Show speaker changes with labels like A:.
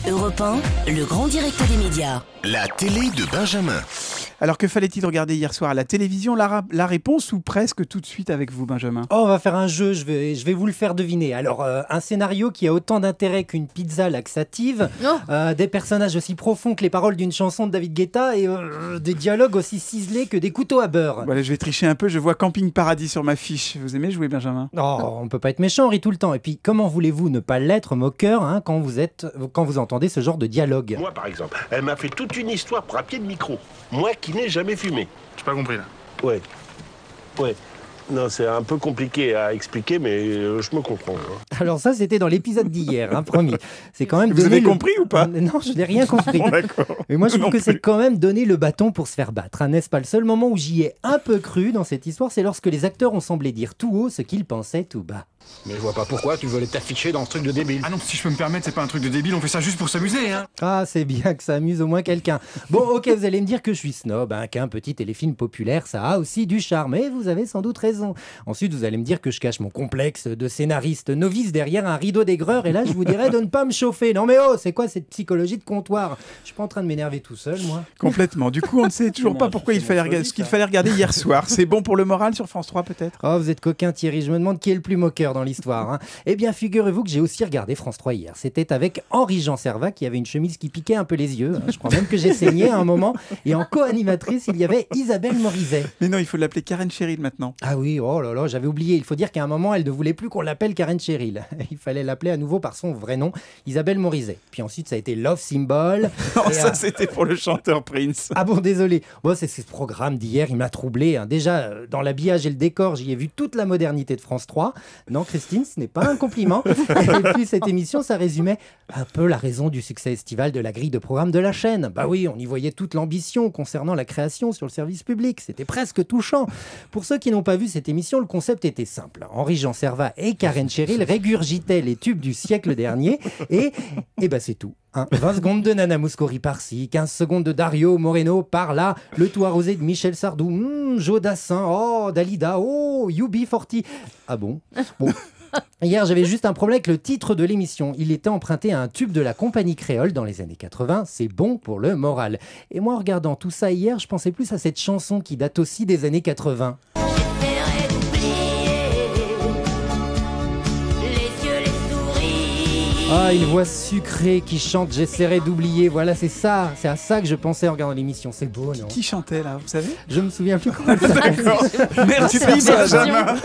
A: Europe 1, le grand direct des médias.
B: La télé de Benjamin.
C: Alors que fallait-il regarder hier soir à la télévision? La réponse ou presque tout de suite avec vous, Benjamin?
D: Oh, on va faire un jeu, je vais vous le faire deviner. Alors, un scénario qui a autant d'intérêt qu'une pizza laxative, des personnages aussi profonds que les paroles d'une chanson de David Guetta et des dialogues aussi ciselés que des couteaux à beurre.
C: Voilà, je vais tricher un peu, je vois Camping Paradis sur ma fiche. Vous aimez jouer, Benjamin?
D: Oh, on peut pas être méchant, on rit tout le temps. Et puis, comment voulez-vous ne pas l'être moqueur quand vous entendez ce genre de dialogue?
E: Moi, par exemple, elle m'a fait toute une histoire pour un pied de micro. Moi qui n'ai jamais fumé.
F: J'ai pas compris là.
E: Ouais. Non, c'est un peu compliqué à expliquer, mais je me comprends.
D: Alors ça, c'était dans l'épisode d'hier, promis. C'est quand même
C: Vous avez compris ou pas?
D: Non, je n'ai rien compris.
C: Bon, d'accord.
D: Mais moi, je trouve
C: Non
D: que
C: plus.
D: c'est quand même donner le bâton pour se faire battre. N'est-ce pas? Le seul moment où j'y ai un peu cru dans cette histoire, c'est lorsque les acteurs ont semblé dire tout haut ce qu'ils pensaient tout bas.
G: Mais je vois pas pourquoi tu veux t'afficher dans ce truc de débile.
F: Ah non, si je peux me permettre, c'est pas un truc de débile, on fait ça juste pour s'amuser, hein.
D: Ah, c'est bien que ça amuse au moins quelqu'un. Bon, ok, vous allez me dire que je suis snob, qu'un petit téléfilm populaire, ça a aussi du charme. Et vous avez sans doute raison. Ensuite, vous allez me dire que je cache mon complexe de scénariste novice derrière un rideau d'aigreur. Et là, je vous dirais de ne pas me chauffer. Non mais oh, c'est quoi cette psychologie de comptoir? Je suis pas en train de m'énerver tout seul, moi.
C: Complètement. Du coup, on ne sait toujours pas pourquoi ce qu'il fallait regarder hier soir. C'est bon pour le moral sur France 3 peut-être?
D: Oh, vous êtes coquin, Thierry. Je me demande qui est le plus moqueur dans l'histoire. Eh bien, figurez-vous que j'ai aussi regardé France 3 hier. C'était avec Henri-Jean Servat qui avait une chemise qui piquait un peu les yeux. Je crois même que j'ai saigné à un moment. Et en co-animatrice, il y avait Isabelle Morizet.
C: Mais non, il faut l'appeler Karen Cheryl maintenant.
D: Ah oui, oh là là, j'avais oublié. Il faut dire qu'à un moment, elle ne voulait plus qu'on l'appelle Karen Cheryl. Il fallait l'appeler à nouveau par son vrai nom, Isabelle Morizet. Puis ensuite, ça a été Love Symbol.
C: Non,
D: Et,
C: ça c'était pour le chanteur Prince.
D: Ah bon, désolé. Bon, c'est ce programme d'hier, il m'a troublé. Déjà, dans l'habillage et le décor, j'y ai vu toute la modernité de France 3. Non, Christine, ce n'est pas un compliment. Et puis, cette émission, ça résumait un peu la raison du succès estival de la grille de programme de la chaîne. Bah oui, on y voyait toute l'ambition concernant la création sur le service public. C'était presque touchant. Pour ceux qui n'ont pas vu cette émission, le concept était simple. Henri-Jean Servat et Karen Cheryl régurgitaient les tubes du siècle dernier et bah c'est tout. 20 secondes de Nana Mouskouri par-ci, 15 secondes de Dario Moreno par-là, le tout arrosé de Michel Sardou, Joe Dassin, oh, Dalida, oh, UB40. Ah bon? Hier, j'avais juste un problème avec le titre de l'émission. Il était emprunté à un tube de la compagnie créole dans les années 80. C'est bon pour le moral. Et moi, en regardant tout ça hier, je pensais plus à cette chanson qui date aussi des années 80. Ah, une voix sucrée qui chante « J'essaierai d'oublier ». Voilà, c'est ça. C'est à ça que je pensais en regardant l'émission. C'est beau, non?
C: Qui chantait là, vous savez?
D: Je me souviens plus comment elle s'appelle.
C: D'accord. Merci, Benjamin.